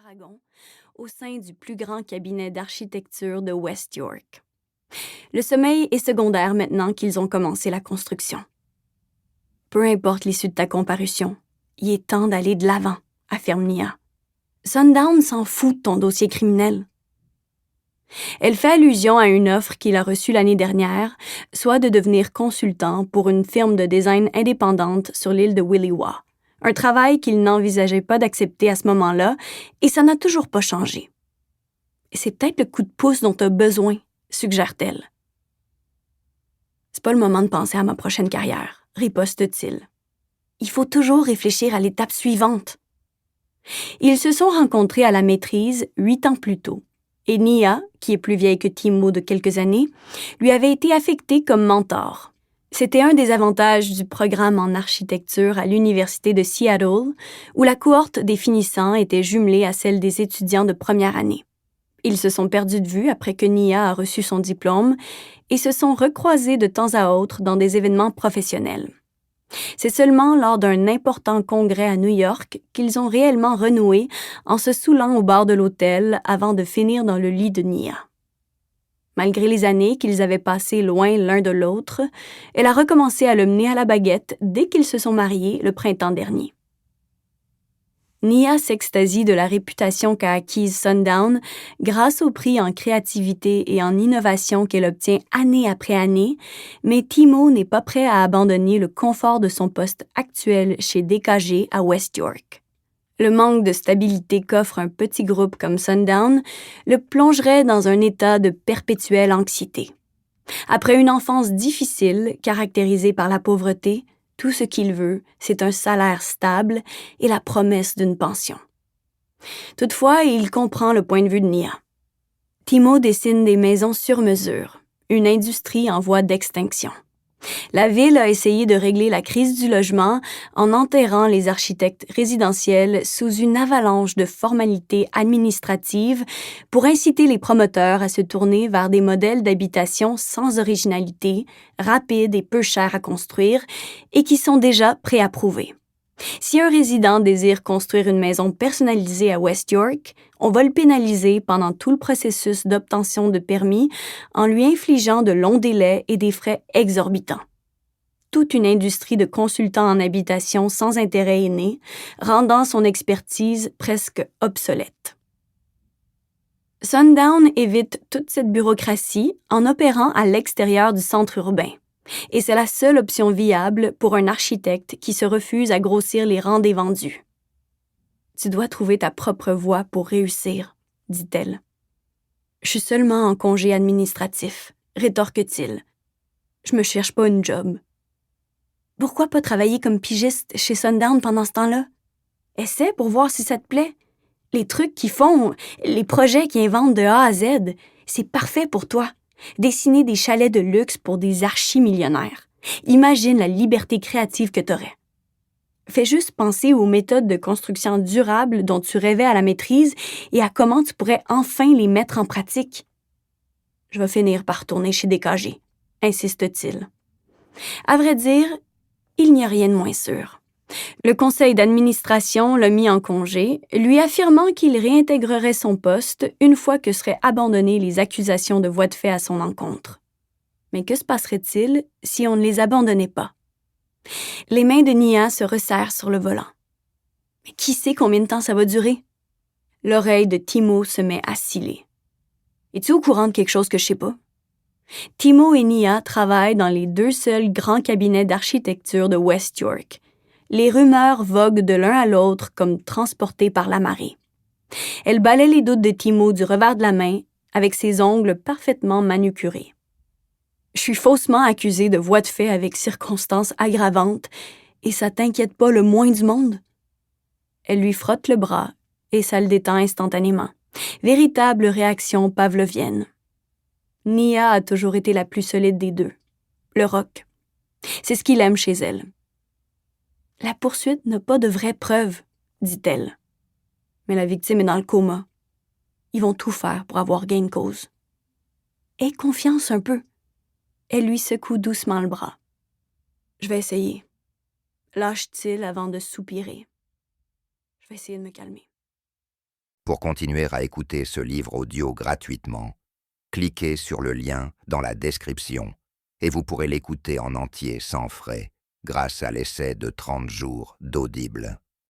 Paragon au sein du plus grand cabinet d'architecture de West York. Le sommeil est secondaire maintenant qu'ils ont commencé la construction. Peu importe l'issue de ta comparution, il est temps d'aller de l'avant, affirme Nia. Sundown s'en fout de ton dossier criminel. Elle fait allusion à une offre qu'il a reçue l'année dernière, soit de devenir consultant pour une firme de design indépendante sur l'île de Williwaw. Un travail qu'il n'envisageait pas d'accepter à ce moment-là, et ça n'a toujours pas changé. C'est peut-être le coup de pouce dont tu as besoin, suggère-t-elle. C'est pas le moment de penser à ma prochaine carrière, riposte-t-il. Il faut toujours réfléchir à l'étape suivante. Ils se sont rencontrés à la maîtrise 8 ans plus tôt, et Nia, qui est plus vieille que Timo de quelques années, lui avait été affectée comme mentor. C'était un des avantages du programme en architecture à l'Université de Seattle, où la cohorte des finissants était jumelée à celle des étudiants de première année. Ils se sont perdus de vue après que Nia a reçu son diplôme et se sont recroisés de temps à autre dans des événements professionnels. C'est seulement lors d'un important congrès à New York qu'ils ont réellement renoué en se saoulant au bar de l'hôtel avant de finir dans le lit de Nia. Malgré les années qu'ils avaient passées loin l'un de l'autre, elle a recommencé à le mener à la baguette dès qu'ils se sont mariés le printemps dernier. Nia s'extasie de la réputation qu'a acquise Sundown grâce aux prix en créativité et en innovation qu'elle obtient année après année, mais Timo n'est pas prêt à abandonner le confort de son poste actuel chez DKG à West York. Le manque de stabilité qu'offre un petit groupe comme Sundown le plongerait dans un état de perpétuelle anxiété. Après une enfance difficile, caractérisée par la pauvreté, tout ce qu'il veut, c'est un salaire stable et la promesse d'une pension. Toutefois, il comprend le point de vue de Nia. Timo dessine des maisons sur mesure, une industrie en voie d'extinction. La ville a essayé de régler la crise du logement en enterrant les architectes résidentiels sous une avalanche de formalités administratives pour inciter les promoteurs à se tourner vers des modèles d'habitation sans originalité, rapides et peu chers à construire et qui sont déjà préapprouvés. Si un résident désire construire une maison personnalisée à West York, on va le pénaliser pendant tout le processus d'obtention de permis en lui infligeant de longs délais et des frais exorbitants. Toute une industrie de consultants en habitation sans intérêt est née, rendant son expertise presque obsolète. Sundown évite toute cette bureaucratie en opérant à l'extérieur du centre urbain. Et c'est la seule option viable pour un architecte qui se refuse à grossir les rangs des vendus. « Tu dois trouver ta propre voie pour réussir, » dit-elle. « Je suis seulement en congé administratif, » rétorque-t-il. « Je me cherche pas une job. » Pourquoi pas travailler comme pigiste chez Sundown pendant ce temps-là? Essaie pour voir si ça te plaît. Les trucs qu'ils font, les projets qu'ils inventent de A à Z, c'est parfait pour toi. Dessiner des chalets de luxe pour des archimillionnaires. Imagine la liberté créative que t'aurais. Fais juste penser aux méthodes de construction durable dont tu rêvais à la maîtrise et à comment tu pourrais enfin les mettre en pratique. Je vais finir par retourner chez DKG, insiste-t-il. À vrai dire, il n'y a rien de moins sûr. Le conseil d'administration l'a mis en congé, lui affirmant qu'il réintégrerait son poste une fois que seraient abandonnées les accusations de voies de fait à son encontre. Mais que se passerait-il si on ne les abandonnait pas? Les mains de Nia se resserrent sur le volant. Mais qui sait combien de temps ça va durer? L'oreille de Timo se met à sciller. Es-tu au courant de quelque chose que je sais pas? Timo et Nia travaillent dans les 2 seuls grands cabinets d'architecture de West York. Les rumeurs voguent de l'un à l'autre comme transportées par la marée. Elle balaie les doutes de Timo du revers de la main avec ses ongles parfaitement manucurés. Je suis faussement accusée de voies de fait avec circonstances aggravantes et ça t'inquiète pas le moins du monde? Elle lui frotte le bras et ça le détend instantanément. Véritable réaction pavlovienne. Nia a toujours été la plus solide des deux. Le roc. C'est ce qu'il aime chez elle. La poursuite n'a pas de vraies preuves, dit-elle. Mais la victime est dans le coma. Ils vont tout faire pour avoir gain de cause. Aie confiance un peu. Elle lui secoue doucement le bras. Je vais essayer. Lâche-t-il avant de soupirer. Je vais essayer de me calmer. Pour continuer à écouter ce livre audio gratuitement, cliquez sur le lien dans la description et vous pourrez l'écouter en entier sans frais grâce à l'essai de 30 jours d'Audible.